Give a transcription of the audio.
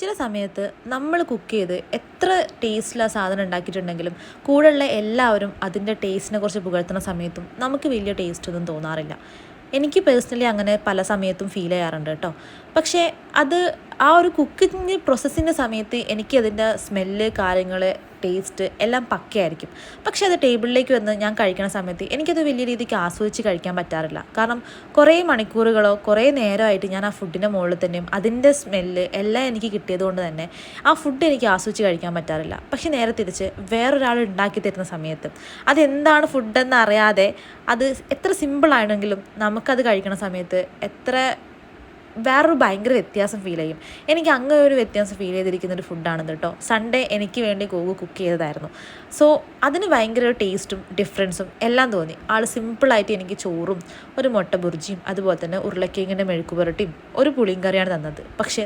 ചില സമയത്ത് നമ്മൾ കുക്ക് ചെയ്ത് എത്ര ടേസ്റ്റിൽ ആ സാധനം ഉണ്ടാക്കിയിട്ടുണ്ടെങ്കിലും കൂടെയുള്ള എല്ലാവരും അതിൻ്റെ ടേസ്റ്റിനെ കുറിച്ച് പുകഴ്ത്തുന്ന സമയത്തും നമുക്ക് വലിയ ടേസ്റ്റ് ഒന്നും തോന്നാറില്ല. എനിക്ക് പേഴ്സണലി അങ്ങനെ പല സമയത്തും ഫീൽ ചെയ്യാറുണ്ട് കേട്ടോ. പക്ഷേ അത് ആ ഒരു കുക്കിംഗ് പ്രോസസ്സിൻ്റെ സമയത്ത് എനിക്ക് അതിൻ്റെ സ്മെല്ല്, കാര്യങ്ങൾ, ടേസ്റ്റ് എല്ലാം പക്കയായിരിക്കും. പക്ഷേ അത് ടേബിളിലേക്ക് വന്ന് ഞാൻ കഴിക്കുന്ന സമയത്ത് എനിക്കത് വലിയ രീതിക്ക് ആസ്വദിച്ച് കഴിക്കാൻ പറ്റാറില്ല. കാരണം കുറേ മണിക്കൂറുകളോ കുറേ നേരമായിട്ട് ഞാൻ ആ ഫുഡിൻ്റെ മുകളിൽ തന്നെയും അതിൻ്റെ സ്മെല്ല് എല്ലാം എനിക്ക് കിട്ടിയത് കൊണ്ട് തന്നെ ആ ഫുഡ് എനിക്ക് ആസ്വദിച്ച് കഴിക്കാൻ പറ്റാറില്ല. പക്ഷേ നേരെ തിരിച്ച് വേറൊരാൾ ഉണ്ടാക്കി തരുന്ന സമയത്ത് അതെന്താണ് ഫുഡെന്ന് അറിയാതെ അത് എത്ര സിമ്പിളാണെങ്കിലും നമുക്കത് കഴിക്കുന്ന സമയത്ത് വേറൊരു ഭയങ്കര വ്യത്യാസം ഫീൽ ചെയ്യും. എനിക്ക് അങ്ങനെ ഒരു വ്യത്യാസം ഫീൽ ചെയ്തിരിക്കുന്നൊരു ഫുഡാണിത് കേട്ടോ. സൺഡേ എനിക്ക് വേണ്ടി കുക്ക് ചെയ്തതായിരുന്നു. സോ അതിന് ഭയങ്കര ഒരു ടേസ്റ്റും ഡിഫറൻസും എല്ലാം തോന്നി. ആൾ സിമ്പിളായിട്ട് എനിക്ക് ചോറും ഒരു മുട്ട ബുർജിയും അതുപോലെ തന്നെ ഉരുളക്കിഴങ്ങിൻ്റെ മെഴുക്ക് പുരട്ടിയും ഒരു പുളിയും കറിയാണ് തന്നത്. പക്ഷേ